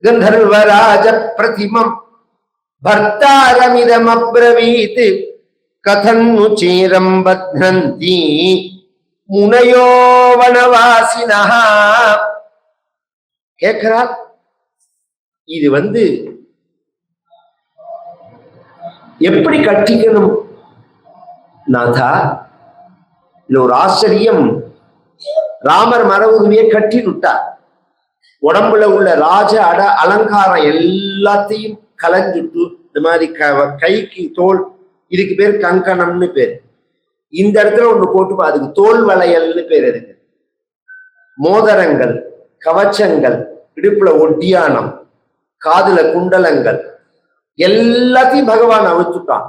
கந்தர்வராஜ பிரதிமம் பர்த்தாரமிதம் அப்ரவீத் கதன்னு serum பத்னந்தி முனையோ வனவாசினா. கேட்கிறார், இது எப்படி கட்டிக்கணும் நாதா? இல்ல ஒரு ஆச்சரியம். ராமர் மர உருவியை கட்டி விட்டார். உடம்புல உள்ள ராஜ அலங்காரம் எல்லாத்தையும் கலைஞ்சுட்டு, இந்த மாதிரி கைக்கு தோல், இதுக்கு பேர் கங்கணம்னு பேர். இந்த இடத்துல ஒண்ணு போட்டு அதுக்கு தோல் வளையல்னு பேர் இருக்கு. மோதிரங்கள், கவச்சங்கள், இடுப்புல ஒட்டியானம், காதுல குண்டலங்கள் எல்லாத்தையும் பகவான் அவிழ்த்துட்டான்.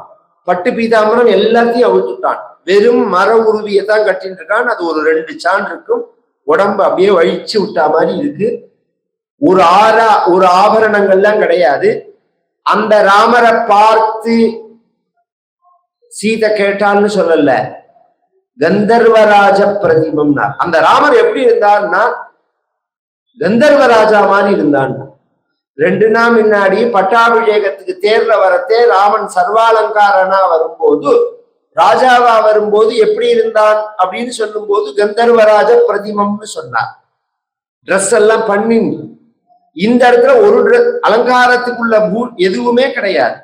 பட்டு பீதாம்பரம் எல்லாத்தையும் அவிழ்த்துட்டான். வெறும் மர உருவியை தான் கட்டிட்டு இருக்கான். அது ஒரு 2 சான் இருக்கும். உடம்பு அப்படியே வழிச்சு விட்டா மாதிரி இருக்கு. ஒரு ஆபரணங்கள்லாம் கிடையாது. அந்த ராமரை பார்த்து சீதை கேட்டான்னு சொல்லல, கந்தர்வராஜ பிரதிபம்னா. அந்த ராமர் எப்படி இருந்தான்னா கந்தர்வராஜா மாதிரி இருந்தான். 2 நாள் முன்னாடி பட்டாபிஷேகத்துக்கு தேர்ல வரத்தே ராமன் சர்வாலங்காரனா வரும்போது, ராஜாவா வரும்போது எப்படி இருந்தான் அப்படின்னு சொல்லும் போது கந்தர்வராஜ பிரதிமம்னு சொன்னார். ட்ரெஸ் எல்லாம் பண்ணி, இந்த இடத்துல ஒரு அலங்காரத்துக்குள்ள எதுவுமே கிடையாது.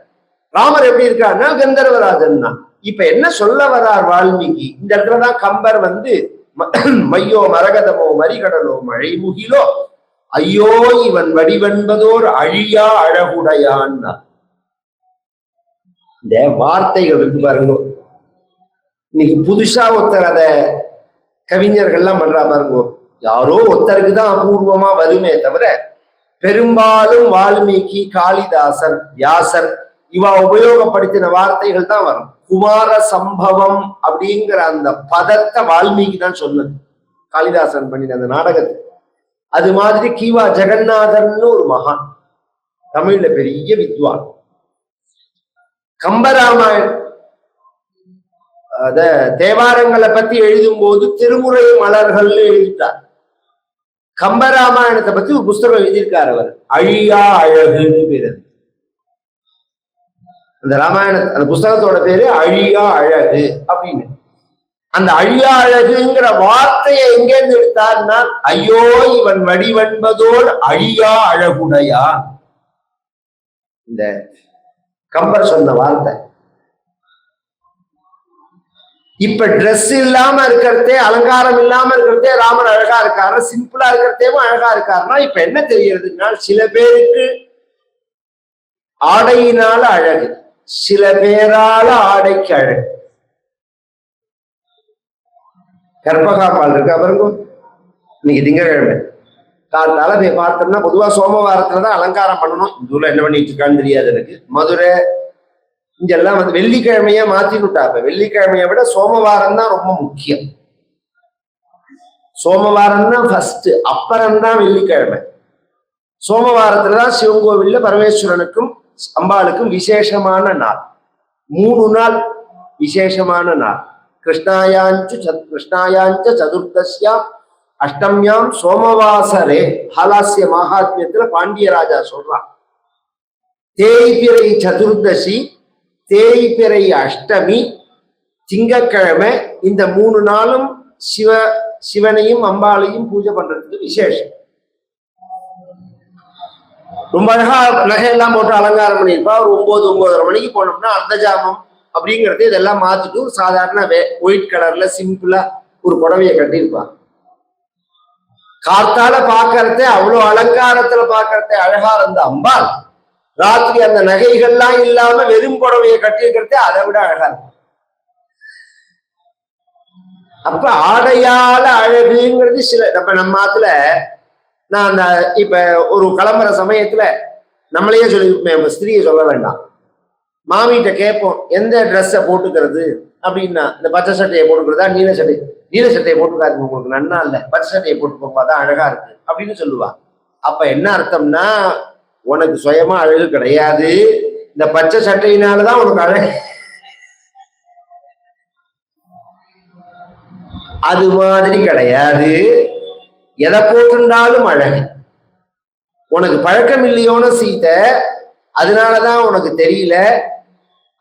ராமர் எப்படி இருக்காருன்னா கந்தர்வராஜன் தான். இப்ப என்ன சொல்ல வரார் வால்மீகி? இந்த இடத்துலதான் கம்பர் மையோ மரகதமோ மரிகடலோ மழை முகிலோ ஐயோ இவன் வடிவென்பதோர் அழியா அழகுடையான். இந்த வார்த்தைகள் பாருங்க. இன்னைக்கு புதுசா ஒருத்தர் அத கவிஞர்கள்லாம் பண்றா பாருங்க. யாரோ ஒருத்தருக்குதான் அபூர்வமா வருமே தவிர, பெரும்பாலும் வால்மீகி, காளிதாசன், வியாசர் இவா உபயோகப்படுத்தின வார்த்தைகள் தான் வரும். குமார சம்பவம் அப்படிங்கிற அந்த பதத்தை வால்மீகி தான் சொன்னது, காளிதாசன் பண்ணின அந்த நாடகத்துக்கு. அது மாதிரி கீவா ஜெகநாதர்னு ஒரு மகான், தமிழ்ல பெரிய வித்வான். கம்பராமாயண் அத தேவாரங்களை பத்தி எழுதும் போது திருமுறை மலர்கள்னு எழுதிட்டார். கம்பராமாயணத்தை பத்தி ஒரு புஸ்தகம் எழுதியிருக்கார் அவர், அழியா அழகுன்னு பேரு. அந்த ராமாயண அந்த புஸ்தகத்தோட பேரு அழியா அழகு அப்படின்னு. அந்த அழியா அழகுங்கிற வார்த்தையை எங்கேருந்து எடுத்தார்னா, ஐயோ இவன் வடிவென்பதோடு அழியா அழகுடையா, இந்த கம்பர் சொன்ன வார்த்தை. இப்ப ட்ரெஸ் இல்லாம இருக்கிறதே, அலங்காரம் இல்லாம இருக்கிறதே ராமர் அழகா இருக்காரு, சிம்பிளா இருக்கிறதேவும் அழகா இருக்காருன்னா இப்ப என்ன தெரிகிறதுனா, சில பேருக்கு ஆடையினால அழகு, சில பேரால ஆடைக்கு அழகு. கற்பகாம்பாள் இருக்கு பாருங்க. இன்னைக்கு திங்கட்கிழமை காலத்தால போய் பார்த்தோம்னா, பொதுவா சோமவாரத்துலதான் அலங்காரம் பண்ணணும். இந்த ஊர்ல என்ன பண்ணிட்டு இருக்கான்னு தெரியாது எனக்கு. மதுரை இங்கெல்லாம் வெள்ளிக்கிழமையா மாத்தி விட்டாங்க. வெள்ளிக்கிழமையை விட சோமவாரம் தான் ரொம்ப முக்கியம். சோமவாரம் தான் ஃபர்ஸ்ட், அப்புறம்தான் வெள்ளிக்கிழமை. சோமவாரத்துலதான் சிவன் கோவில்ல பரமேஸ்வரனுக்கும் அம்பாளுக்கும் விசேஷமான நாள். 3 நாள் விசேஷமான நாள். கிருஷ்ணாயாஞ்ச சதுர்தசியாம் அஷ்டமியாம் சோமவாசரே. ஹாலாசிய மகாத்மியத்துல பாண்டியராஜா சொல்றான், தேய்பிறை சதுர்தசி, தேய்பிறை அஷ்டமி, திங்கக்கிழமை. இந்த 3 நாளும் சிவனையும் அம்பாளையும் பூஜை பண்றதுக்கு விசேஷம். ரொம்ப அழகா நகையெல்லாம் போட்டு அலங்காரம் பண்ணியிருப்பா. ஒரு 9-9:30 மணிக்கு போனோம்னா அர்த்தஜாமம் அப்படிங்கிறது இதெல்லாம் மாத்திட்டு சாதாரண ஒயிட் கலர்ல சிம்பிளா ஒரு புடவையை கட்டியிருப்பாங்க. கார்த்தால பாக்கறதே அவ்வளவு அலங்காரத்துல பாக்கறதே அழகா இருந்த அம்பாள் ராத்திரி அந்த நகைகள்லாம் இல்லாம வெறும் புடவையை கட்டியிருக்கிறதே அதை விட அழகா இருக்கும். அப்ப ஆடையால அழகுங்கிறது சில நம்ம ஆத்துல நான் அந்த இப்ப ஒரு கிளம்புற சமயத்துல நம்மளையே சொல்லி ஸ்திரீயை சொல்ல வேண்டாம், மாமிகிட்ட கேட்போம் எந்த ட்ரெஸ்ஸை போட்டுக்கிறது அப்படின்னா, இந்த பச்சை சட்டையை போட்டுக்கிறதா நீல சட்டையை போட்டுக்காது, உங்களுக்கு நன்னா இல்ல, பச்சை சட்டையை போட்டு போப்பாதான் அழகா இருக்கு அப்படின்னு சொல்லுவா. அப்ப என்ன அர்த்தம்னா, உனக்கு சுயமா அழகு கிடையாது, இந்த பச்சை சட்டையினாலதான் உனக்கு அழகு. அது மாதிரி கிடையாது, எதை போட்டிருந்தாலும் அழகு. உனக்கு பழக்கம் இல்லையோன்னு சீதை, அதனாலதான் உனக்கு தெரியல.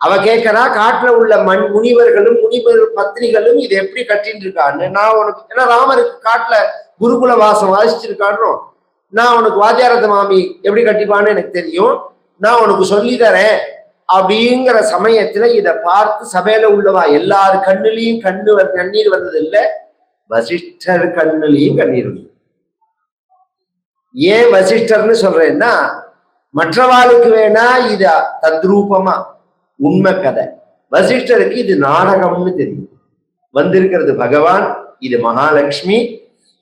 அவ கேட்கறா, காட்டுல உள்ள முனிவர்களும் முனிவர் பத்னிகளும் இது எப்படி கட்டின்னு இருக்கான்னு. நான் உனக்கு, ஏன்னா ராமருக்கு காட்டுல குருகுல வாசம் வாசிச்சிருக்கான்னு, நான் உனக்கு வாத்தியாரத்த மாமி எப்படி கட்டிப்பான்னு எனக்கு தெரியும், நான் உனக்கு சொல்லி தரேன் அப்படிங்கிற சமயத்துல இத பார்த்து சபையில உள்ளவா எல்லாரு கண்ணுலயும் கண்ணீர் வந்தது இல்லை, வசிஷ்டர் கண்ணுலயும் கண்ணீர் வந்தது. ஏன் வசிஷ்டர்னு சொல்றேன்னா, மற்றவாளுக்கு வேணா இது தத்ரூபமா உண்மை கதை, வசிஷ்டருக்கு இது நாடகம்னு தெரியும். வந்திருக்கிறது பகவான், இது மகாலட்சுமி,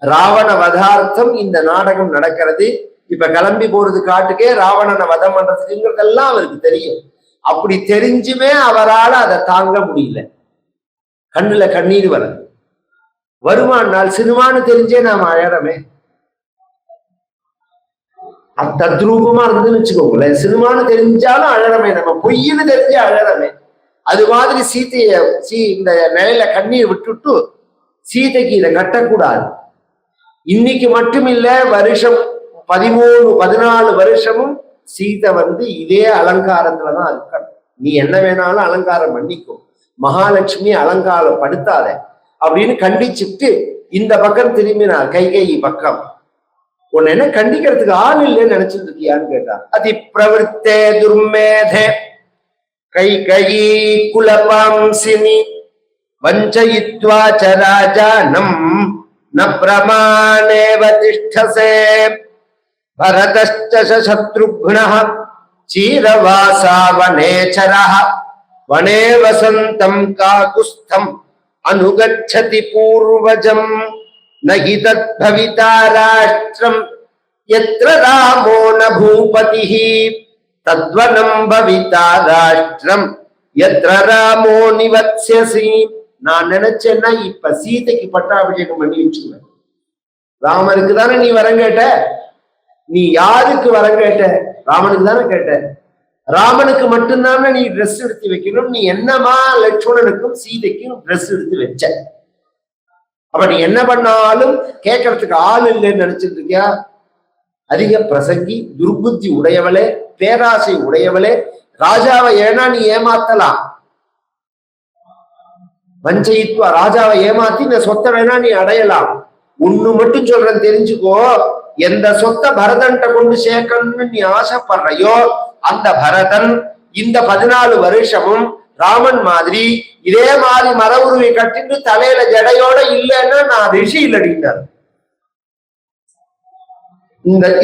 ராவண வதார்த்தம் இந்த நாடகம் நடக்கிறது. இப்ப கிளம்பி போறது காட்டுக்கே ராவணனை வதம் பண்றதுங்கிறதெல்லாம் அவருக்கு தெரியும். அப்படி தெரிஞ்சுமே அவரால் அதை தாங்க முடியல, கண்ணுல கண்ணீர் வருது. வருமானால் சினிமான்னு தெரிஞ்சே நாம அழறமே, தத்ரூபமா இருந்ததுன்னு வச்சுக்கோங்களேன். சினிமான்னு தெரிஞ்சாலும் அழறமே, நம்ம பொய்ன்னு தெரிஞ்சு அழறமே. அது மாதிரி சீதைய இந்த நிலையில கண்ணீர் விட்டுட்டு சீதைக்கு இதை கட்டக்கூடாது. இன்னைக்கு மட்டும் இல்ல, வருஷம் 13-14 வருஷமும் சீதை இதே அலங்காரத்துலதான் இருக்கணும். நீ என்ன வேணாலும் அலங்காரம் பண்ணிக்கோ, மகாலட்சுமி அலங்காரம் படுத்தாத அப்படின்னு கண்டிச்சுட்டு இந்த பக்கம் திரும்பினார், கைகேயி பக்கம். உன்னை என்ன கண்டிக்கிறதுக்கு ஆள் இல்லைன்னு நினைச்சிட்டு இருக்கியான்னு கேட்டா, அதி பிரவருத்தே துர்மேதே கைகயி குலபாம்சினி வஞ்சயித்வா ச ராஜானம் ந பிரமாணேவ திஷ்டசே பரதஸ்ச சத்ருக்னஹ சீரவாசா வனேச்சரஹ வனே வசந்தம் காகுஸ்தம் அனுகச்சதி பூர்வஜம் நகி தத் பவிதா ராஷ்டிரம் யத்ர ராமோ ந பூபதிஹி தத்வனம் பவிதா ராஷ்டிரம் யத்ர ராமோ நிவத்ஸ்யசி. நான் நினைச்சேன்னா இப்ப சீதைக்கு பட்டாபிஷேகம் பண்ணி வச்சுக்குவேன். ராமருக்கு தானே நீ வரம் கேட்ட, நீ யாருக்கு வரம் கேட்ட? ராமனுக்கு தானே கேட்ட. ராமனுக்கு மட்டும்தானே நீ ட்ரெஸ் எடுத்து வைக்கணும். நீ என்னமா லட்சுமணனுக்கும் சீதைக்கும் ட்ரெஸ் எடுத்து வச்ச. அப்ப நீ என்ன பண்ணாலும் கேட்கறதுக்கு ஆள் இல்லைன்னு நினைச்சிட்டு இருக்கியா? அதிக பிரசங்கி, துர்புத்தி உடையவளே, பேராசை உடையவளே, ராஜாவை ஏன்னா நீ ஏமாத்தலாம். வஞ்சயித்வா, ராஜாவை ஏமாத்தி இந்த சொத்தை வேணா நீ அடையலாம். ஒண்ணு மட்டும் சொல்றேன் தெரிஞ்சுக்கோ, எந்த சொத்தை பரதன்ட்ட கொண்டு சேர்க்கணும்னு நீ ஆசைப்படுறையோ அந்த பரதன் இந்த 14 வருஷமும் ராமன் மாதிரி இதே மாதிரி மர உருவை கட்டிட்டு தலையில ஜடையோட இல்லைன்னா நான் ரிஷி இல்லடினார்.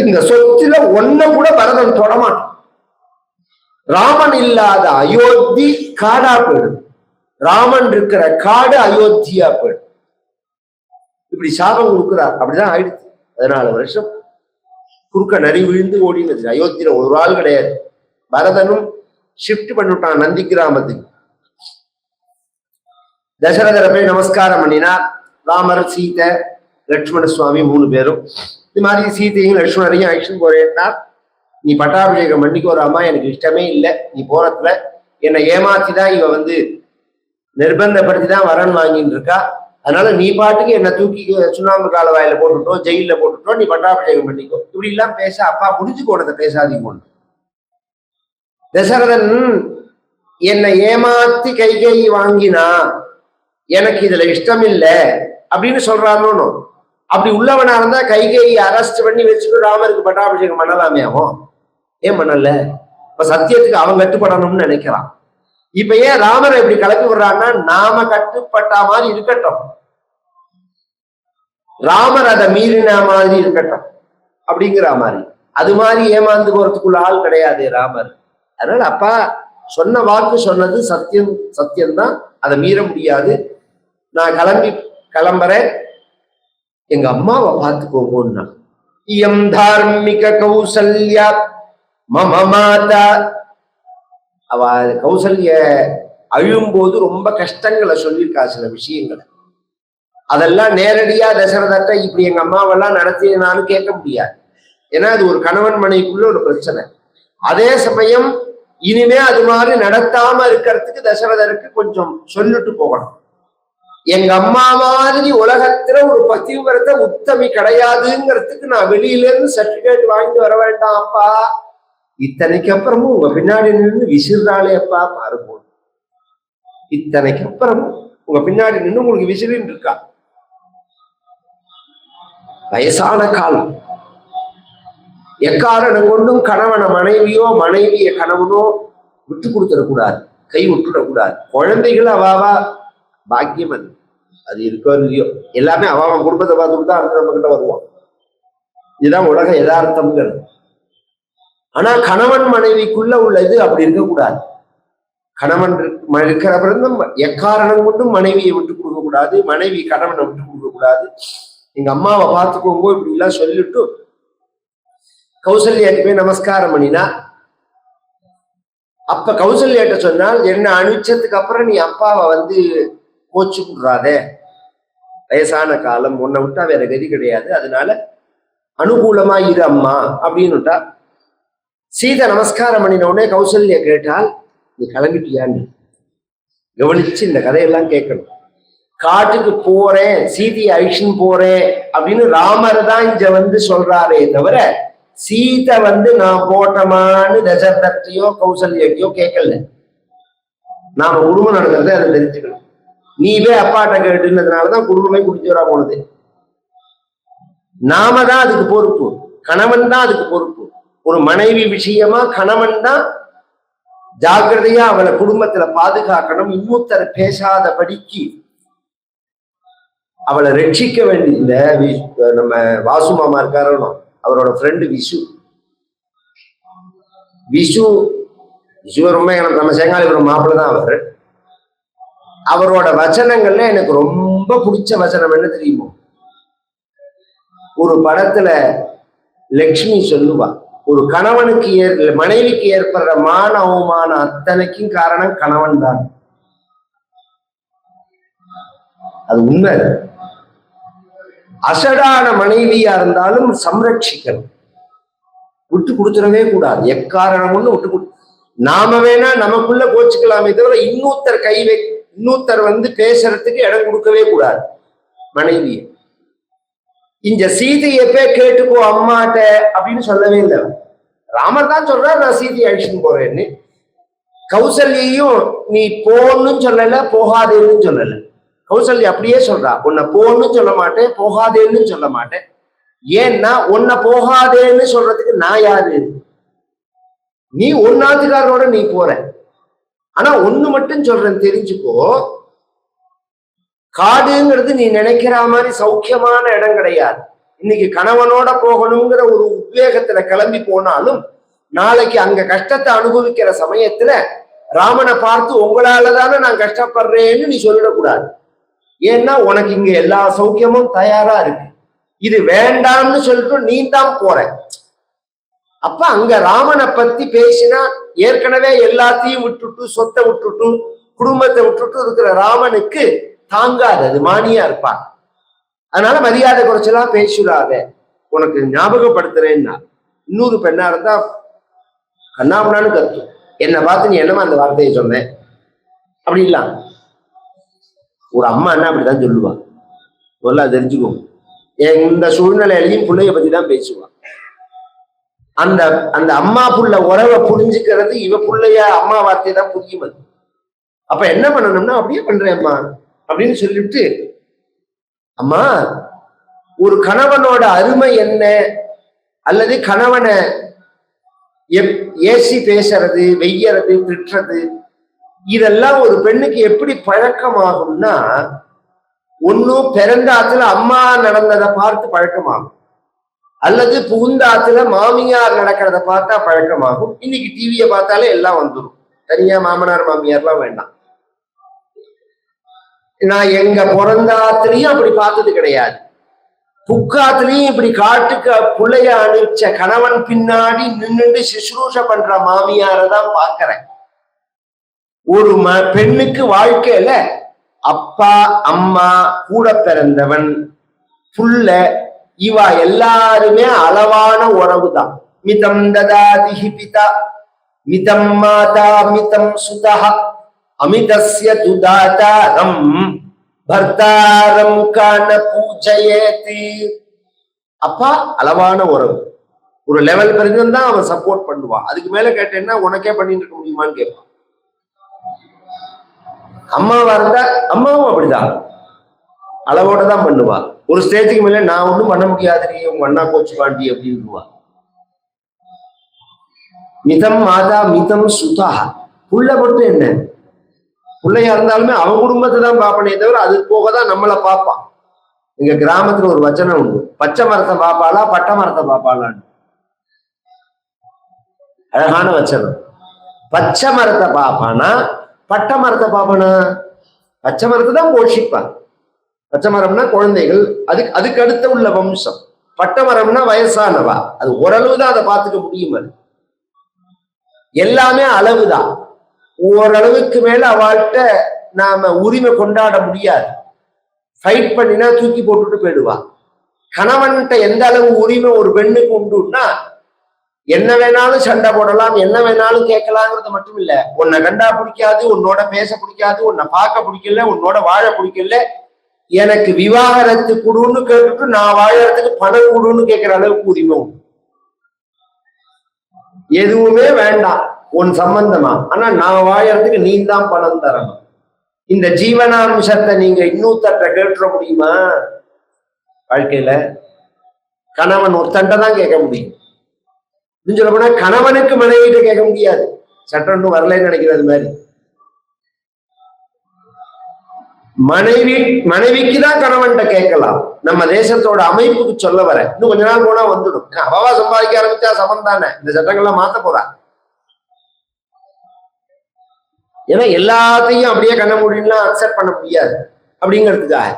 இந்த சொத்துல ஒன்ன கூட பரதன் தொடமாட்டான். ராமன் இல்லாத அயோத்தி காடா போயிடும், ராமன் இருக்கிற காடு அயோத்தியா போயிடும். இப்படி சாபம் கொடுக்கிறார். அப்படிதான் ஆயிடுச்சு. 14 வருஷம் குறுக்க நரி விழுந்து ஓடினது. அயோத்தியில ஒரு ஆள் கிடையாது. பரதனும் ஷிப்ட் பண்ணிவிட்டான் நந்தி கிராமத்துக்கு. தசரதரை போய் நமஸ்காரம் பண்ணினார். ராமர், சீதை, லட்சுமண சுவாமி 3 பேரும். இது மாதிரி சீதையும் லட்சுமணரையும் அழைச்சுன்னு போறேன்னார். நீ பட்டாபிஷேகம் பண்ணிக்கோ ராமா, எனக்கு இஷ்டமே இல்லை. நீ போறதுல என்னை ஏமாத்திதான் இவ நிர்பந்தப்படுத்திதான் வரன் வாங்கிட்டு இருக்கா. அதனால நீ பாட்டுக்கு என்னை தூக்கி சுண்ணாம்பு கால வாயில போட்டுட்டோம், ஜெயில போட்டுட்டோம், நீ பட்டாபிஷேகம் பண்ணிக்கோ. இப்படி எல்லாம் பேச அப்பா முடிஞ்சு போனதை பேசாதீங்க. தசரதன் என்னை ஏமாத்தி கைகேயி வாங்கினா, எனக்கு இதுல இஷ்டம் இல்லை அப்படின்னு சொல்றானோ. அப்படி உள்ளவனா இருந்தா கைகேயி அரெஸ்ட் பண்ணி வச்சுட்டு ராமருக்கு பட்டாபிஷேகம் பண்ணலாமே. ஆகும், ஏன் பண்ணல? இப்ப சத்தியத்துக்கு அவன் கட்டுப்படணும்னு நினைக்கிறான். இப்ப ஏன் ராமரை இப்படி கலப்பி விடுறான்னா, நாம கட்டுப்பட்ட மாதிரி இருக்கட்டும், ராமர் அதை மீறின மாதிரி இருக்கட்டும் அப்படிங்கிற மாதிரி. அது மாதிரி ஏமாந்து போறதுக்குள்ள ஆள் கிடையாது ராமர். அதனால அப்பா சொன்ன வாக்கு சொன்னது சத்தியம், சத்தியம்தான், அதை மீற முடியாது. நான் கிளம்புறேன், எங்க அம்மாவை பார்த்துக்கோங்கன்னா. இயம் தார்மிக கௌசல்யா மம மாதா. அவ கௌசல்ய அழும்போது ரொம்ப கஷ்டங்களை சொல்லியிருக்கா, சில விஷயங்களை. அதெல்லாம் நேரடியா தசரதத்தை இப்படி எங்க அம்மாவெல்லாம் நடத்தினாலும் கேட்க முடியாது. ஏன்னா அது ஒரு கணவன் மனைவிக்குள்ள ஒரு பிரச்சனை. அதே சமயம் இனிமே அது மாதிரி நடத்தாம இருக்கிறதுக்கு தசரதருக்கு கொஞ்சம் சொல்லிட்டு போகணும். எங்க அம்மா மாதிரி உலகத்துல ஒரு பதிவிரத உத்தமி கிடையாதுங்கிறதுக்கு நான் வெளியில இருந்து சர்டிபிகேட் வாங்கிட்டு வர வேண்டாம் அப்பா. இத்தனைக்கு அப்புறமும் உங்க பின்னாடி நின்று விசிறாளே அப்பா பாருங்க. இத்தனைக்கு அப்புறமும் உங்க பின்னாடி நின்று உங்களுக்கு விசிறின்னு இருக்கா. வயசான காலம். எக்காரணம் கொண்டும் கணவனை மனைவியோ மனைவிய கணவனோ விட்டு கொடுத்துடக்கூடாது, கை விட்டுடக்கூடாது. குழந்தைகள் அவாவா பாக்கியம், அது அது இருக்கோ இல்லையோ எல்லாமே அவன் குடும்பத்தை பார்த்துட்டு தான் அடுத்த நம்ம கிட்ட வருவான். இதுதான் உலக யதார்த்தம்ங்கிறது. ஆனா கணவன் மனைவிக்குள்ள உள்ளது அப்படி இருக்கக்கூடாது. கணவன் இருக்கிற பிறந்தம் எக்காரணம் கொண்டும் மனைவியை விட்டு கொடுக்க கூடாது, மனைவி கணவனை விட்டு கொடுக்க கூடாது. எங்க அம்மாவை பார்த்துக்கோங்க இப்படி எல்லாம் சொல்லிட்டு கௌசல்யாட்டு போய் நமஸ்காரம் பண்ணினா, அப்ப கௌசல்யாட்ட சொன்னால், என்ன அனுச்சதுக்கு அப்புறம் நீ அப்பாவை கோச்சு விடுறாத, வயசான காலம், உன்னை விட்டா வேற கதி கிடையாது, அதனால அனுகூலமா இரு அம்மா அப்படின்னுட்டா. சீதை நமஸ்காரம் பண்ணின உடனே கௌசல்யா கேட்டால், நீ கிளம்பிட்டியான்னு. கவனிச்சு இந்த கதையெல்லாம் கேட்கணும். காட்டுக்கு போறேன், சீதையை அழிச்சுன்னு போறேன் அப்படின்னு ராமர் தான் இங்க சொல்றாரே தவிர, சீதை நான் போட்டமான்னு தசரதையோ கௌசல்யத்தையோ கேட்கல. நாம குடும்பம் நடக்கிறத அதை தெரிஞ்சுக்கணும். நீ போய் அப்பாட்ட கேட்டுனதுனாலதான் குடும்பமே குடிச்சவரா போனது. நாம தான் அதுக்கு பொறுப்பு, கணவன் தான் அதுக்கு பொறுப்பு. ஒரு மனைவி விஷயமா கணவன் தான் ஜாக்கிரதையா அவளை குடும்பத்துல பாதுகாக்கணும். இன்னொருத்தர பேசாதபடிக்கு அவளை ரட்சிக்க வேண்டியது. நம்ம வாசு மாமா இருக்காரோ, அவரோட ஃப்ரெண்டு விஷு ரொம்ப எனக்கு நம்ம செங்காலிபுரம் மாப்பிள்ள தான். அவரோட வச்சனங்கள்ல எனக்கு ரொம்ப பிடிச்ச வச்சனம் என்ன தெரியுமோ? ஒரு படத்துல லக்ஷ்மி சொல்லுவா, ஒரு கணவனுக்கு மனைவிக்கு ஏற்படுற மான அவமானம் அத்தனைக்கும் காரணம் கணவன் தான். அது உண்மை. அசடான மனைவியா இருந்தாலும் சம்ரட்சிக்கணும், விட்டு கொடுத்துடவே கூடாது. எக்காரணம் ஒண்ணு விட்டு கொடு. நாம வேணா நமக்குள்ள கோச்சுக்கலாமே தவிர இன்னொருத்தர் பேசுறதுக்கு இடம் கொடுக்கவே கூடாது மனைவிய. இந்த சீதையை போய் கேட்டுக்கோ அம்மாட்ட அப்படின்னு சொல்லவே இல்லை. ராமர் தான் சொல்றார், நான் சீதையை அழிச்சுன்னு போறேன்னு. கௌசல்யையும் நீ போன்னு சொல்லல, போகாதேன்னு சொல்லல. கௌசல்யா அப்படியே சொல்றா, உன்னை போன்னு சொல்ல மாட்டேன், போகாதேன்னு சொல்ல மாட்டேன். ஏன்னா உன்னை போகாதேன்னு சொல்றதுக்கு நான் யாரு? நீ ஒன்னாத்துக்காரனோட நீ போற. ஆனா ஒண்ணு மட்டும் சொல்றேன், தெரிஞ்சுக்கோ, காடுங்கிறது நீ நினைக்கிற மாதிரி சௌக்கியமான இடம் கிடையாது. இன்னைக்கு கணவனோட போகணுங்கிற ஒரு உத்வேகத்துல கிளம்பி போனாலும் நாளைக்கு அங்க கஷ்டத்தை அனுபவிக்கிற சமயத்துல ராமனை பார்த்து உங்களாலதானே நான் கஷ்டப்படுறேன்னு நீ சொல்லிடக்கூடாது. ஏன்னா உனக்கு இங்க எல்லா சௌக்கியமும் தயாரா இருக்கு, இது வேண்டாம்னு சொல்லிட்டு நீ தான் போற. அப்ப அங்க ராமனை பத்தி பேசினா ஏற்கனவே எல்லாத்தையும் விட்டுட்டு, சொத்தை விட்டுட்டு, குடும்பத்தை விட்டுட்டு இருக்கிற ராமனுக்கு தாங்காது, அது மானியா இருப்பான். அதனால மரியாதை குறைச்சலாம் பேசுறாத, உனக்கு ஞாபகப்படுத்துறேன்னா. இன்னொரு பெண்ணா இருந்தா கண்ணாமண்ணான்னு கத்து, என்னை பார்த்து நீ என்னமா அந்த வார்த்தையை சொன்ன அப்படின்லாம். ஒரு அம்மா என்ன அப்படிதான் சொல்லுவா, நல்லா தெரிஞ்சுக்கோ. இந்த சூழ்நிலையிலையும் பிள்ளைய பத்தி தான் பேசுவான். அந்த அந்த அம்மா புள்ள உறவை புரிஞ்சுக்கிறது இவ புள்ளைய அம்மா வார்த்தையை தான் புரியும். அது அப்ப என்ன பண்ணணும்னா, அப்படியே பண்றேன் அம்மா அப்படின்னு சொல்லிட்டு, அம்மா ஒரு கணவனோட அருமை என்ன, அல்லது கணவனை ஏசி பேசுறது, வெய்யறது, திட்டுறது, இதெல்லாம் ஒரு பெண்ணுக்கு எப்படி பழக்கமாகும்னா, ஒன்னும் பிறந்தாத்துல அம்மா நடந்ததை பார்த்து பழக்கமாகும், அல்லது புகுந்தாத்துல மாமியார் நடக்கிறத பார்த்தா பழக்கமாகும். இன்னைக்கு டிவியை பார்த்தாலே எல்லாம் வந்துடும். தனியா மாமனார் மாமியார்லாம் வேண்டாம். நான் எங்க பிறந்தாத்துலயும் அப்படி பார்த்தது கிடையாது. புக்காத்துலயும் இப்படி காட்டுக்கு பிள்ளைய அனுப்பிச்ச கணவன் பின்னாடி நின்றுட்டு சுசுரூஷ பண்ற மாமியாரதான் பாக்குறேன். ஒரு பெண்ணுக்கு வாழ்க்கையில அப்பா, அம்மா, கூட பிறந்தவன், புள்ள, இவா எல்லாருமே அளவான உறவு தான். மிதம் ததாதி பிதா, மிதம் மாதா, மிதம் சுதா, அமிதஸ்ய துதாதாரம் பர்த்தாரம் காண பூஜையேதி. அப்பா அளவான உறவு, ஒரு லெவல் வரைக்கும் தான் அவன் சப்போர்ட் பண்ணுவான். அதுக்கு மேல கேட்டேன்னா உனக்கே பண்ணிட்டு இருக்க முடியுமான்னு கேட்பான். அம்மாவா இருந்தா அம்மாவும் அப்படிதான் அளவோட தான் பண்ணுவா. ஒரு ஸ்டேஜுக்கு மேல நான் ஒண்ணும் பண்ண முடியாது, நீ உங்க அண்ணா கோச்சு பாண்டி அப்படின்னுவா. மிதம் மாதா மிதம் சுதா. புள்ள மட்டும் என்ன, பிள்ளையா இருந்தாலுமே அவன் குடும்பத்தை தான் பார்ப்பனே தவிர அது போகதான் நம்மளை பார்ப்பான். எங்க கிராமத்துல ஒரு வச்சனம் உண்டு, பச்சை மரத்தை பார்ப்பாளா பட்டை மரத்தை பார்ப்பாளான்னு. அழகான வச்சனம். பச்சை மரத்தை பார்ப்பானா பட்டை மரத்தை பார்ப்பானா? பச்சை மரத்தை தான் போஷிப்பான். பச்சை மரம்னா குழந்தைகள், அதுக்கு அடுத்த உள்ள வம்சம். பட்டை மரம்னா வயசானவா, அது ஓரளவுதான் அதை பார்த்துக்க முடியும். அது எல்லாமே அளவுதான். ஓரளவுக்கு மேல அவள்கிட்ட நாம உரிமை கொண்டாட முடியாது. ஃபைட் பண்ணினா தூக்கி போட்டுட்டு போயிடுவா. கணவன்கிட்ட எந்த அளவு உரிமை ஒரு பெண்ணுக்கு உண்டுன்னா, என்ன வேணாலும் சண்டை போடலாம், என்ன வேணாலும் கேட்கலாங்கிறது மட்டும் இல்ல. உன்னை கண்டா பிடிக்காது, உன்னோட பேச பிடிக்காது, உன்னை பார்க்க பிடிக்கல, உன்னோட வாழ பிடிக்கல, எனக்கு விவாகரத்து கொடுன்னு கேட்டுட்டு நான் வாழறதுக்கு பணம் கொடுன்னு கேட்கிற அளவுக்கு உரிமை உண்டு. எதுவுமே வேண்டாம் உன் சம்பந்தமா, ஆனா நான் வாழறதுக்கு நீ தான் பணம் தரணும். இந்த ஜீவனாம்சத்தை நீங்க இன்னொருத்தட்ட கேட்டுற முடியுமா? வாழ்க்கையில கணவன் ஒருத்தன்ட்ட தான் கேட்க முடியும். சொல்ல போனா கணவனுக்கு மனைவிட்ட கேட்க முடியாது. சட்டம் வரலன்னு நினைக்கிறது மாதிரி. மனைவிக்கு தான் கணவன்கிட்ட கேட்கலாம். நம்ம தேசத்தோட அமைப்புக்கு சொல்ல வர இன்னும் கொஞ்ச நாள் போனா வந்துடும். அவவா சம்பாதிக்க ஆரம்பிச்சா சமம் தானே. இந்த சட்டங்கள்லாம் மாத்த போறா. ஏன்னா எல்லாத்தையும் அப்படியே கண்ண முடியும்லாம் அக்செப்ட் பண்ண முடியாது அப்படிங்கிறதுக்காக.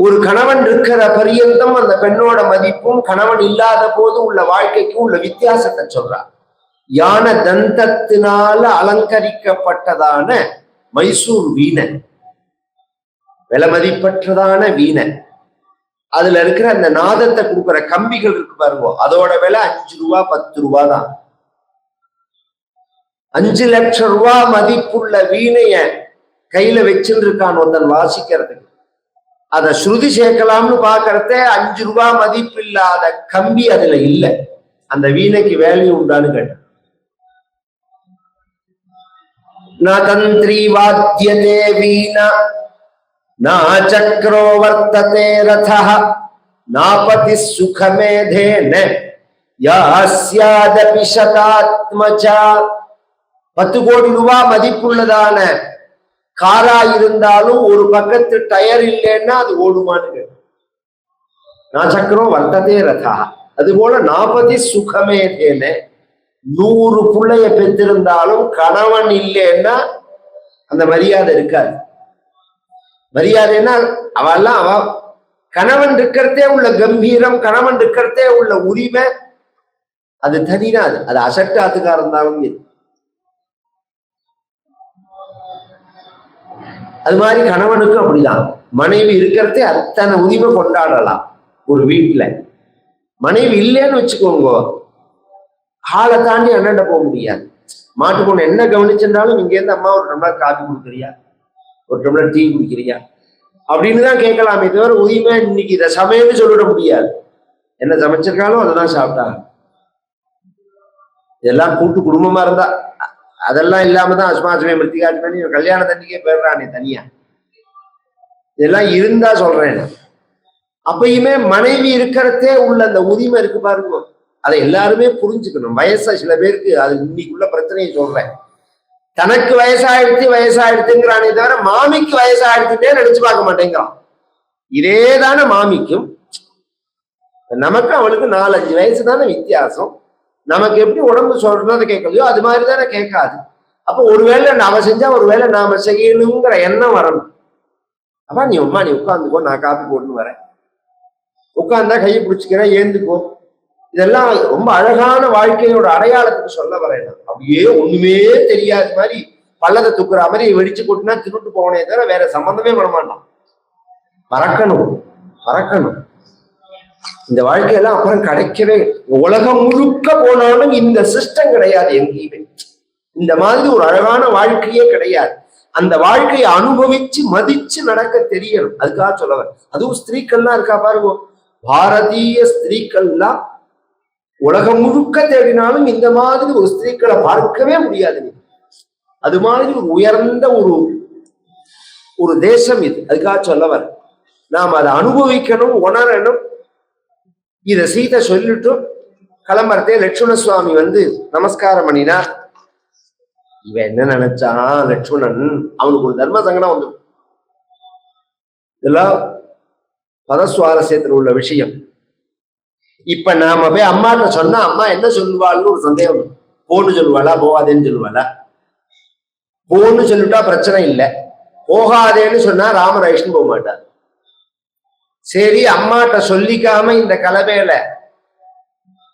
ஒரு கணவன் இருக்கிற பரியந்தம் அந்த பெண்ணோட மதிப்பும் கணவன் இல்லாத போது உள்ள வாழ்க்கைக்கும் உள்ள வித்தியாசத்தை சொல்றார். யான தந்தத்தினால அலங்கரிக்கப்பட்டதான மைசூர் வீணை, விலை மதிப்பற்றதான வீணை. அதுல இருக்கிற அந்த நாதத்தை கொடுக்குற கம்பிகள் இருக்கு பாருங்க, அதோட விலை 5 ரூபா 10 ரூபா தான். 5 லட்சம் ரூபா மதிப்புள்ள வீணைய கையில வச்சுட்டு இருக்கான் ஒருத்தன் வாசிக்கிறதுக்கு. அத ஸ்ருதி சேர்க்கலாம்னு பாக்குறத 5 ரூபா மதிப்பு இல்லாத கம்பி அதுல இல்லை. அந்த வீணைக்கு வேல்யூ உண்டான்னு கேட்ட. ந தந்திரி வாத்தியதே வீணா ந சக்ரோ வர்த்ததே ரதஹ நாபதி சுகமேதேன யாஸ்யாதபி சதாத்மஜா. 10 கோடி ரூபாய் மதிப்புள்ளதான காரா இருந்தாலும் ஒரு பக்கத்து டயர் இல்லைன்னா அது ஓடுமான்னு. நான் சக்கரம் வர்த்ததே ரதா. அது போல 40 சுகமேதேன, 100 பிள்ளைய பெற்றிருந்தாலும் கணவன் இல்லைன்னா அந்த மரியாதை இருக்காது. மரியாதைன்னா அவெல்லாம் அவ கணவன் இருக்கிறதே உள்ள கம்பீரம், கணவன் இருக்கிறதே உள்ள உரிமை, அது தனிதான். அது அசட்டு ஆத்துக்கார இருந்தாலும் அது மாதிரி கணவனுக்கும் அப்படிதான். மனைவி இருக்கிறதே அத்தனை உரிமை கொண்டாடலாம். ஒரு வீட்டுல மனைவி இல்லைன்னு வச்சுக்கோங்க, ஹாலை தாண்டி அண்ணாண்ட போக முடியாது. மாட்டு பொண்ணு என்ன கவனிச்சிருந்தாலும் இங்க இருந்து அம்மா ஒரு டம்ளர் காபி கொடுக்குறியா, ஒரு டம்ளர் டீ குடிக்கிறியா அப்படின்னு தான் கேட்கலாமே தவிர உரிமை இன்னைக்கு இதை சமையல்னு சொல்லிட முடியாது. என்ன சமைச்சிருக்காலும் அதைதான் சாப்பிட்டாங்க. இதெல்லாம் கூட்டு குடும்பமா இருந்தா, அதெல்லாம் இல்லாம தான் அஸ்மாசமே மிருத்திகாட்சி பண்ணி கல்யாண தண்ணிக்கே போயிடுறானே தனியா. இதெல்லாம் இருந்தா சொல்றேன். அப்பயுமே மனைவி இருக்கிறதே உள்ள அந்த உரிமை இருக்கு பாருங்க, அதை எல்லாருமே புரிஞ்சுக்கணும். வயசா சில பேருக்கு அது இன்னைக்குள்ள பிரச்சனையை சொல்றேன். தனக்கு வயசாயிடுச்சுங்கிறானே தவிர மாமிக்கு வயசாயிடுச்சுட்டே நினைச்சு பார்க்க மாட்டேங்கிறான். இதேதான மாமிக்கும் நமக்கு அவளுக்கு 4-5 வயசு தானே வித்தியாசம். நமக்கு எப்படி உடம்பு சொல்றதை கேட்கலையோ அது மாதிரி தானே கேட்காது. அப்போ ஒருவேளை நாம செஞ்சா ஒருவேளை நாம செய்யணுங்கிற எண்ணம் வரணும். அப்பா நீ உட்காந்துக்கோ, நான் காப்பி போட்டுன்னு வரேன், உட்கார்ந்தா கையை பிடிச்சிக்கிறேன், ஏந்துக்கோ. இதெல்லாம் ரொம்ப அழகான வாழ்க்கையோட அடையாளத்துக்கு சொல்ல வரேன். அப்படியே ஒண்ணுமே தெரியாத மாதிரி பள்ளத்தை தூக்குற மாதிரி வெடிச்சு கொட்டுனா திருட்டு போவனே தவிர வேற சம்பந்தமே பண்ண மாட்டான். பறக்கணும். இந்த வாழ்க்கையெல்லாம் அப்புறம் கிடைக்கவே, உலகம் முழுக்க போனாலும் இந்த சிஸ்டம் கிடையாது எங்கேயுமே. இந்த மாதிரி ஒரு அழகான வாழ்க்கையே கிடையாது. அந்த வாழ்க்கையை அனுபவிச்சு மதிச்சு நடக்க தெரியணும். அதுக்காக சொல்லவர். அதுவும் ஸ்திரீக்கள்லாம் இருக்கா பாருங்க, பாரதிய ஸ்திரீக்கள்லாம் உலகம் முழுக்க தேடினாலும் இந்த மாதிரி ஒரு ஸ்திரீக்களை பார்க்கவே முடியாது. அது மாதிரி ஒரு உயர்ந்த ஒரு தேசம் இது. அதுக்காக சொல்லவர். நாம் அதை அனுபவிக்கணும், உணரணும். இத சீதை சொல்லிட்டும் கிளம்புறதே லட்சுமண சுவாமி வந்து நமஸ்காரம் பண்ணினார். இவன் என்ன நினைச்சான் லட்சுமணன், அவனுக்கு ஒரு தர்ம சங்கடம் வந்து, இதெல்லாம் பதசுவாரஸ்யத்தில் உள்ள விஷயம். இப்ப நாம போய் அம்மாட்ட சொன்னா அம்மா என்ன சொல்லுவாள்னு ஒரு சந்தேகம். போன்னு சொல்லுவாளா, போகாதேன்னு சொல்லுவாளா? போன்னு சொல்லிட்டா பிரச்சனை இல்லை, போகாதேன்னு சொன்னா ராமர் ஐஷ்ணு போக மாட்டார். சரி, அம்மாட்ட சொல்லிக்காம இந்த கலவையில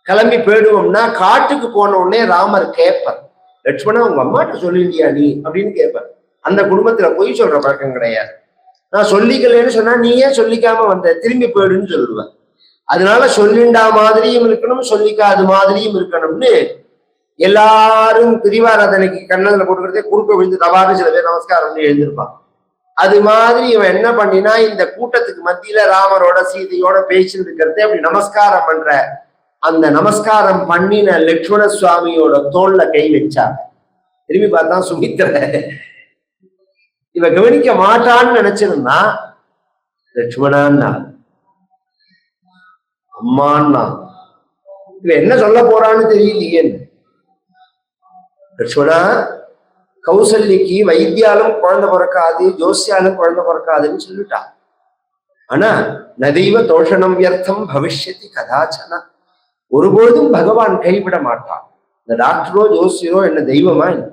கிளம்பி போயிடுவோம்னா காட்டுக்கு போன உடனே ராமர் கேட்பார், லட்சுமணா உங்க அம்மாட்ட சொல்லிண்டியா நீ அப்படின்னு கேட்பார். அந்த குடும்பத்துல பொய் சொல்ற பழக்கம் கிடையாது. நான் சொல்லிக்கலன்னு சொன்னா நீயே சொல்லிக்காம வந்த, திரும்பி போயிடுன்னு சொல்லுவேன். அதனால சொல்லிண்டா மாதிரியும் இருக்கணும், சொல்லிக்காது மாதிரியும் இருக்கணும்னு எல்லாரும் பிரிவாராதனைக்கு கண்ணதுல போட்டுக்கிறதே குறுக்க விழுந்து தவாறு சில பேர் நமஸ்காரம் எழுந்திருப்பான். அது மாதிரி இவன் என்ன பண்ணினா, இந்த கூட்டத்துக்கு மத்தியில ராமரோட சீதையோட பேசிட்டு இருக்கிறதே அப்படி நமஸ்காரம் பண்ற அந்த நமஸ்காரம் பண்ணின லட்சுமண சுவாமியோட தோல்ல கை வச்சாங்க. திரும்பி பார்த்தா சுமித்திர. இவ கவனிக்க மாட்டான்னு நினைச்சிருந்தா லட்சுமணான்னா அம்மான்னா, இவ என்ன சொல்ல போறான்னு தெரியலையே. லட்சுமணா, கௌசல்யக்கு வைத்தியாலும் குழந்தை பிறக்காது, ஜோசியாலும் குழந்தை பிறக்காதுன்னு சொல்லிட்டா. ஆனா நதீவ தோஷணம் வியர்த்தம் பவிஷ்யதி கதாச்சனா, ஒருபொழுதும் பகவான் கைவிட மாட்டான். இந்த டாக்டரோ ஜோசியரோ என்ன தெய்வமா இல்லை.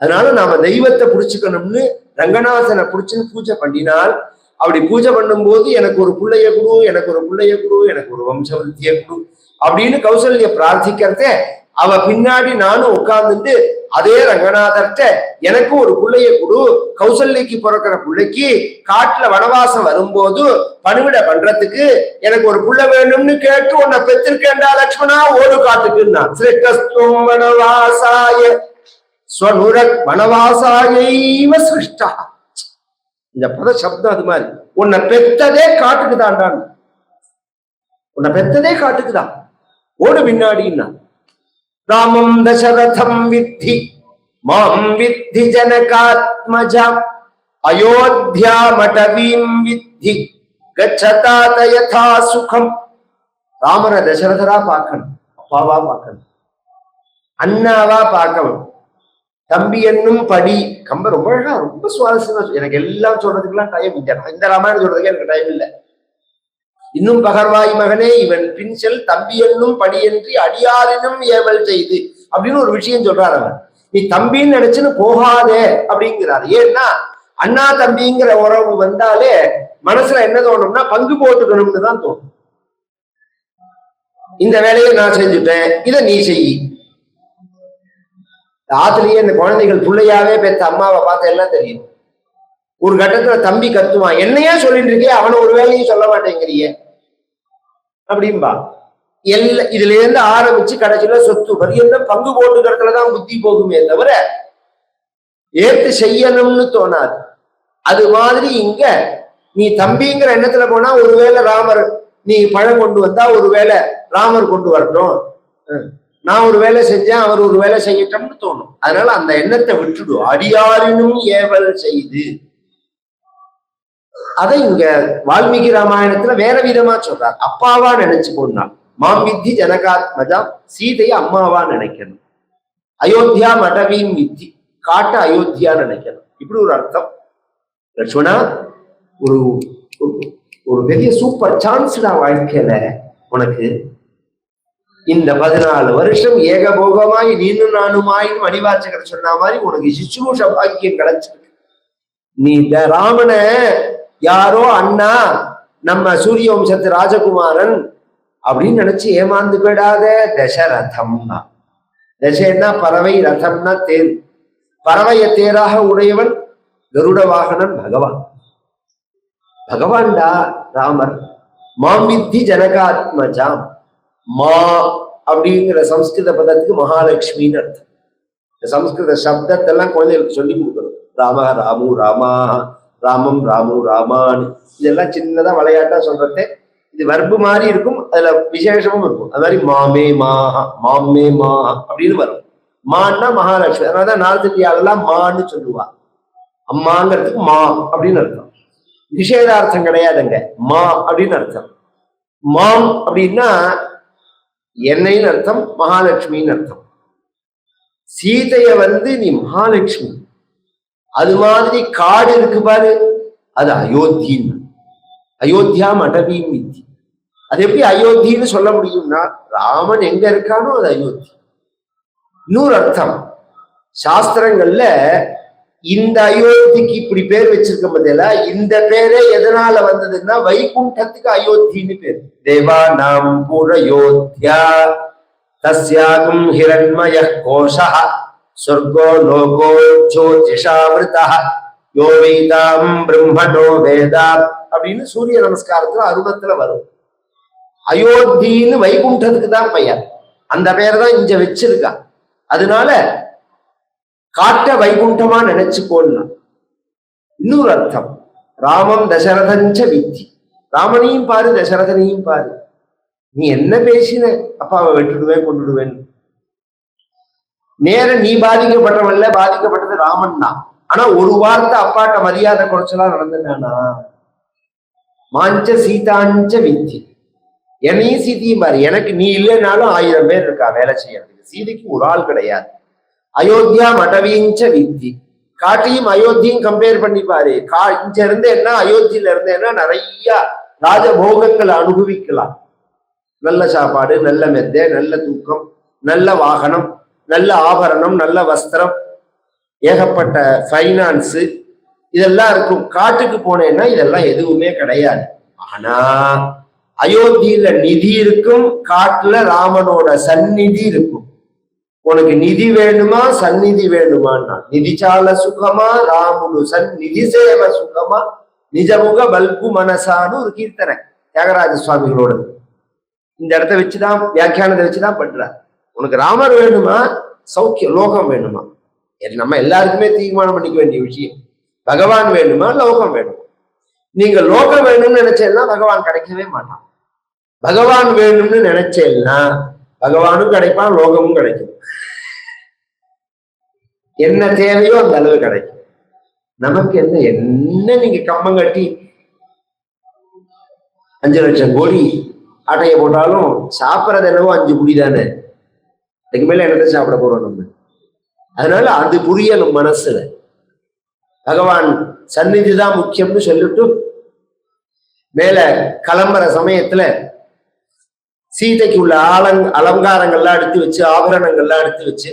அதனால நாம தெய்வத்தை புடிச்சுக்கணும்னு ரங்கநாதனை புடிச்சுன்னு பூஜை பண்ணினால், அப்படி பூஜை பண்ணும் போது எனக்கு ஒரு பிள்ளைய குரு, எனக்கு ஒரு பிள்ளைய குரு, எனக்கு ஒரு வம்சவருத்திய குரு அப்படின்னு கௌசல்ய பிரார்த்திக்கிறத அவ பின்னாடி நானும் உட்கார்ந்துட்டு அதே ரங்கநாதர்கிட்ட எனக்கு ஒரு பிள்ளைய குரு, கௌசல்யக்கு பிறக்கிற பிள்ளைக்கு காட்டுல வனவாசம் வரும்போது பணிவிட பண்றதுக்கு எனக்கு ஒரு புள்ள வேணும்னு கேட்டு உன்னை பெற்றிருக்கேன்டா லட்சுமணா, ஓடு காட்டுக்குன்னா. சிருஷ்டஸ்துவம் வனவாசாய ஸ்வனுரக் வனவாசாயைவ சிருஷ்டா. இந்த பத சப்தம் அது மாதிரி. உன்னை பெத்ததே காட்டுக்குதான்டான், உன்னை பெத்ததே காட்டுக்குதான், ஓடு பின்னாடின்னா. ராமம் தசரதம் வித்தி மாம் வித்தி ஜனகாத்மஜாம் அயோத்தியா மடவீம் வித்தி கச்சதாத யதா சுகம். ராமரை தசரதரா பார்க்கணும், அப்பாவா பார்க்கணும், அண்ணாவா பார்க்கணும், தம்பி என்னும் படி. கம்ப ரொம்ப அழகா ரொம்ப சுவாரஸ்யமா, எனக்கு எல்லாம் சொல்றதுக்கெல்லாம் டைம் இல்லை, இந்த ராமாயணம் சொல்றதுக்கு எனக்கு டைம் இல்லை. இன்னும் பகர்வாய் மகனே இவன் பின்செல் தம்பி என்னும் படியின்றி அடியாரினும் ஏவல் செய்து அப்படின்னு ஒரு விஷயம் சொல்றாரு. அவன் நீ தம்பின்னு நினைச்சுன்னு போகாதே அப்படிங்கிறாரு. ஏன்னா அண்ணா தம்பிங்கிற உறவு வந்தாலே மனசுல என்ன தோணும்னா பங்கு போட்டுக்கணும்னு தான் தோணும். இந்த வேலையை நான் செஞ்சுட்டேன், இதை நீ செய். ஆத்துலயே இந்த குழந்தைகள் பிள்ளையாவே பெற்ற அம்மாவை பார்த்த எல்லாம் தெரியும். ஒரு கட்டத்துல தம்பி கத்துவான், என்னையா சொல்லிட்டு இருக்கே, அவனை ஒரு வேலையும் சொல்ல மாட்டேங்கிறிய அப்படின்பா. இதுல இருந்து ஆரம்பிச்சு கடைசியில சொத்து பரியந்தம் பங்கு போட்டுக்கிறதுலதான் புத்தி போகுமே தவிர ஏத்து செய்யணும்னு தோணாது. அது மாதிரி இங்க நீ தம்பிங்கிற எண்ணத்துல போனா ஒருவேளை ராமர், நீ பழம் கொண்டு வந்தா ஒருவேளை ராமர் கொண்டு வரட்டும், நான் ஒரு வேலை செஞ்சேன் அவர் ஒரு வேலை செய்யட்டோம்னு தோணும். அதனால அந்த எண்ணத்தை விட்டுடும். அடியாரினும் ஏவல் செய்து, அதை இங்க வால்மீகி ராமாயணத்துல வேற விதமா சொல்றார். அப்பாவா நினைச்சு போனான். மாம் வித்தி ஜனகாத்மஜா, சீதையை அம்மாவா நினைக்கணும். அயோத்தியா மடவீம் வித்தி, காட்ட அயோத்தியா நினைக்கணும். இப்படி ஒரு அர்த்தம். லட்சுமணா, ஒரு ஒரு பெரிய சூப்பர் சான்ஸ்டா வாழ்க்கையில உனக்கு. இந்த 14 வருஷம் ஏகபோகமாய் நீனும் நானுமாய் மணிவாச்சகர் சொன்ன மாதிரி உனக்கு சிசுரூஷ பாக்கியம் கிடைச்சிருக்கு. நீ ராமனை யாரோ அண்ணா, நம்ம சூரிய வம்சத்து ராஜகுமாரன் அப்படின்னு நினைச்சு ஏமாந்து போயிடாத. தசரதம்னா, தசைன்னா பறவை, ரதம்னா தேர். பறவைய தேராக உடையவன் கருட வாகனன் பகவான். பகவான்டா ராமர். மாமித்தி ஜனகாத்மஜாம். மா அப்படிங்கிற சம்ஸ்கிருத பதத்துக்கு மகாலட்சுமின்னு அர்த்தம். சமஸ்கிருத சப்தத்தெல்லாம் குழந்தைகளுக்கு சொல்லி கொடுக்கணும். ராம ராமு ராமா, ராமம் ராமு ராமான், இதெல்லாம் சின்னதா விளையாட்டா சொல்றதே. இது வர்பு மாதிரி இருக்கும், அதுல விசேஷமும் இருக்கும். அது மாதிரி மாமே மாஹா, மாமே மாஹா அப்படின்னு வரும். மான்னா மகாலட்சுமி. அதனாலதான் நார்த் இந்தியாவெல்லாம் மான்னு சொல்லுவா. அம்மாங்கிறதுக்கு மா அப்படின்னு அர்த்தம். நிஷேதார்த்தம் கிடையாதுங்க, மா அப்படின்னு அர்த்தம். மாம் அப்படின்னா என்னைன்னு அர்த்தம், மகாலட்சுமின்னு அர்த்தம். சீதைய நீ மகாலட்சுமி, அது மாதிரி காடு இருக்கு பாரு, அது அயோத்தின்னு. அயோத்தியா மடவீம் வித்தி. அது எப்படி அயோத்தின்னு சொல்ல முடியும்னா, ராமன் எங்க இருக்கானோ அது அயோத்தி. இன்னொரு அர்த்தம், சாஸ்திரங்கள்ல இந்த அயோத்திக்கு இப்படி பேர் வச்சிருக்க பதிலா இந்த பேரே எதனால வந்ததுன்னா வைகுண்டத்துக்கு அயோத்தின்னு பேர். தேவா நாம் புரயோத்யா தஸ்யாகும் ஹிரண்மய கோஷः சொர்க்கோ லோகோ ஜோதிஷாவிருதः யோ வேதாம் பிரம்மணோ வேதா அப்படின்னு சூரிய நமஸ்காரத்துல அருணத்துல வரும். அயோத்தின்னு வைகுண்டத்துக்கு தான் பெயர். அந்த பெயர் தான் இங்க வச்சிருக்கா. அதனால காட்ட வைகுண்டமா நினைச்சுக்கோன்னா. இன்னொரு அர்த்தம், ராமம் தசரதஞ்ச வித்தி. ராமனையும் பாரு, தசரதனையும் பாரு. நீ என்ன பேசின, அப்பாவை வெட்டுடுவேன் கொண்டுடுவேன். நேர நீ பாதிக்கப்பட்டவன்ல, பாதிக்கப்பட்டது ராமன் தான். ஆனா ஒரு வார்த்தை அப்பாட்ட மரியாதை குறைச்சலாம் நடந்துட்டானா. மாஞ்ச சீதாஞ்ச வித்தி. என்னையும் சீதையும் பாரு. எனக்கு நீ இல்லைனாலும் 1000 பேர் இருக்கா வேலை செய்யறதுக்கு. சீதைக்கு ஒரு ஆள் கிடையாது. அயோத்தியா மடவீஞ்ச வித்தி. காட்டையும் அயோத்தியும் கம்பேர் பண்ணி பாரு. இங்க இருந்தேன்னா அயோத்தியில இருந்தேன்னா நிறைய ராஜபோகங்களை அனுபவிக்கலாம். நல்ல சாப்பாடு, நல்ல மெத்தை, நல்ல தூக்கம், நல்ல வாகனம், நல்ல ஆபரணம், நல்ல வஸ்திரம், ஏகப்பட்ட ஃபைனான்ஸு, இதெல்லாம் இருக்கும். காட்டுக்கு போனேன்னா இதெல்லாம் எதுவுமே கிடையாது. ஆனா அயோத்தியில நிதி இருக்கும், காட்டுல ராமனோட சந்நிதி இருக்கும். உனக்கு நிதி வேணுமா சந்நிதி வேணுமான்னா, நிதிச்சால சுகமா ராமுனு சந்நிதி சேவ சுகமா நிஜமுக பல்பு மனசான்னு ஒரு கீர்த்தனை தியாகராஜ சுவாமிகளோட. இந்த இடத்த வச்சுதான், வியாக்கியானத்தை வச்சுதான் பண்றார். உனக்கு ராமர் வேணுமா சௌக்கியம் லோகம் வேணுமா, நம்ம எல்லாருக்குமே தீர்மானம் பண்ணிக்க வேண்டிய விஷயம். பகவான் வேணுமா லோகம் வேணுமா. நீங்க லோகம் வேணும்னு நினைச்சேன்னா பகவான் கிடைக்கவே மாட்டான். பகவான் வேணும்னு நினைச்சேன்னா பகவானும் கிடைப்பான், லோகமும் கிடைக்கும். என்ன தேவையோ அந்த அளவு கிடைக்கும். நமக்கு என்ன நீங்க கம்மம் கட்டி 5 லட்சம் கோடி ஆட்டைய போட்டாலும் சாப்பிட்றது என்னவோ 5 குடி தானே. அதுக்கு மேல என்னத்தை சாப்பிட போறோம் நம்ம. அதனால அது புரியணும் மனசுல. பகவான் சந்நிதி தான் முக்கியம்னு சொல்லிட்டு மேல கிளம்புற சமயத்துல சீதைக்கு உள்ள அலங்காரங்கள்லாம் எடுத்து வச்சு, ஆபரணங்கள்லாம் எடுத்து வச்சு,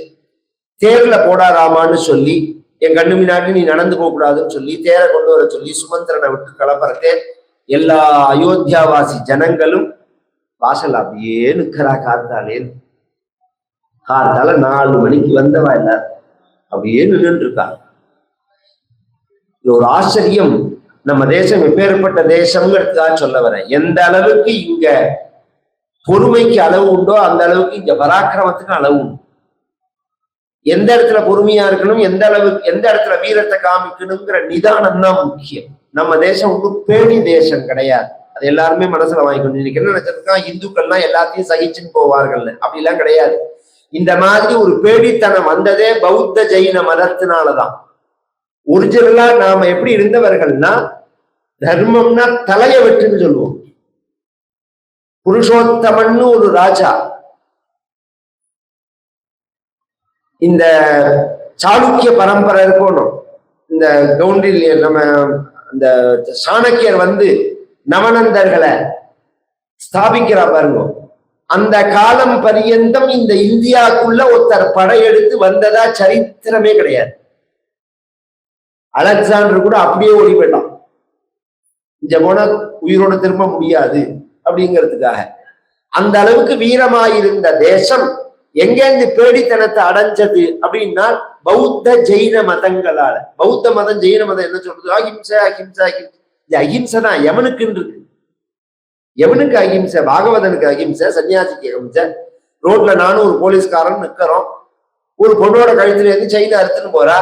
தேர்ல போடாராமான்னு சொல்லி, என் கண்ணு முன்னாடி நீ நடந்து போக கூடாதுன்னு சொல்லி தேரை கொண்டு வர சொல்லி சுமந்திரனை விட்டு கிளம்புறதே எல்லா அயோத்தியாவாசி ஜனங்களும் வாசல் அப்படியே நிற்கிறா. காத்தால 4 மணிக்கு வந்தவா எல்லாரும் அப்படியே நின்று இருக்கா. இது ஒரு ஆச்சரியம். நம்ம தேசம் எப்பேற்பட்ட தேசம்ங்கிறதுக்காக சொல்ல வரேன். எந்த அளவுக்கு இங்க பொறுமைக்கு அளவு உண்டோ அந்த அளவுக்கு இங்க பராக்கிரமத்துக்கு அளவு உண்டு. எந்த இடத்துல பொறுமையா இருக்கணும், எந்த இடத்துல வீரத்தை காமிக்கணுங்கிற நிதானம் தான் முக்கியம். நம்ம தேசம் ஒன்றும் பேடி தேசம் கிடையாது. அது எல்லாருமே மனசுல வாங்கிக்கணும். இன்னைக்கு என்ன நினைச்சிருக்கா, இந்துக்கள்லாம் எல்லாத்தையும் சகிச்சுன்னு போவார்கள். அப்படிலாம் கிடையாது. இந்த மாதிரி ஒரு பேடித்தனம் வந்ததே பௌத்த ஜெயின மதத்தினாலதான். ஒரிஜினலா நாம எப்படி இருந்தவர்கள்னா, தர்மம்னா தலைய வெட்டுன்னு சொல்லுவோம். புருஷோத்தமன்னு ஒரு ராஜா, இந்த சாளுக்கிய பரம்பரை இருக்கணும். இந்த கவுண்டில் நம்ம இந்த சாணக்கியர் நவநந்தர்களை ஸ்தாபிக்கிறா பாருங்க. அந்த காலம் பரியந்தம் இந்த இந்தியாவுக்குள்ள ஒருத்தர் படையெடுத்து வந்ததா சரித்திரமே கிடையாது. அலெக்சாண்டர் கூட அப்படியே ஓடி போயிட்டான். இங்க போனா உயிரோட திரும்ப முடியாது அப்படிங்கிறதுக்காக. அந்த அளவுக்கு வீரமாயிருந்த தேசம் எங்கேருந்து பேடித்தனத்தை அடைஞ்சது அப்படின்னா பௌத்த ஜெயின மதங்களால. பௌத்த மதம் ஜெயின மதம் என்ன சொல்றது, அஹிம்சை அஹிம்சை அஹிம்சை. இந்த அஹிம்சை தான் எவனுக்குன்னு இருக்கு. எவனுக்கு அஹிம்சை? பாகவதனுக்கு அஹிம்சை, சன்னியாசிக்கு அஹிம்சை. ரோட்ல நானும் ஒரு போலீஸ்காரன் நிக்கிறோம், ஒரு பொண்ணோட கழுத்துல இருந்து செயின் அறுத்துன்னு போறா.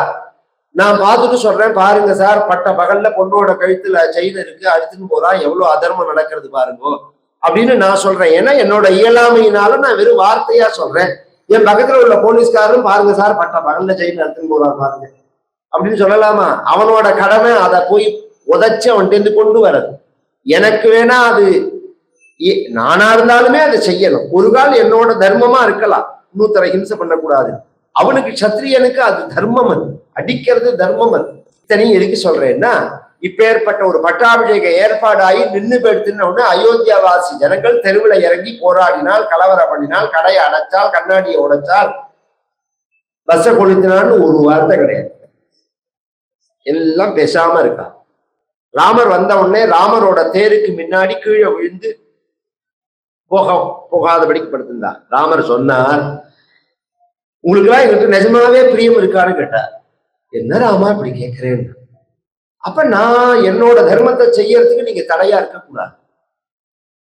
நான் பார்த்துட்டு சொல்றேன், பாருங்க சார், பட்ட பகல்ல பொண்ணோட கழுத்துல செயின் இருக்கு, அறுத்துன்னு போறா, எவ்வளவு அதர்மம் நடக்கிறது பாருங்க அப்படின்னு நான் சொல்றேன். ஏன்னா என்னோட இயலாமையினால நான் வெறும் வார்த்தையா சொல்றேன். என் பக்கத்துல உள்ள போலீஸ்காரரும் பாருங்க சார், பட்ட பகல்ல செயின் அறுத்துன்னு போறாரு பாருங்க அப்படின்னு சொல்லலாமா? அவனோட கடமை அதை போய் உதைச்சு அவன்கிட்ட கொண்டு வர்றது. எனக்கு வேணா அது நானா இருந்தாலுமே அதை செய்யணும். ஒரு கால் என்னோட தர்மமா இருக்கலாம், இன்னொருத்தரை ஹிம்சை பண்ணக்கூடாது. அவனுக்கு சத்திரியனுக்கு அது தர்மம், அது அடிக்கிறது தர்மம். அது இத்தனையும் எதுக்கு சொல்றேன்னா, இப்பேற்பட்ட ஒரு பட்டாபிஷேக ஏற்பாடாகி நின்று போயிடுத்துன்னு அயோத்தியாவாசி ஜனங்கள் தெருவில் இறங்கி போராடினால், கலவரம் பண்ணினால், கடையை அடைச்சால், கண்ணாடியை உடைச்சால், பஸ்ஸை கொளுத்தினான்னு ஒரு வார்த்தை கிடையாது. எல்லாம் பேசாம இருக்கா. ராமர் வந்த உடனே ராமரோட தேருக்கு முன்னாடி கீழே விழுந்து போகாதபடிக்கு படுத்திருந்தார். ராமர் சொன்னார், உங்களுக்கு எல்லாம் எங்களுக்கு நிஜமாவே பிரியம் இருக்கான்னு கேட்டார். என்ன ராமா இப்படி கேட்கிறேன்? அப்ப நான் என்னோட தர்மத்தை செய்யறதுக்கு நீங்க தடையா இருக்கக்கூடாது.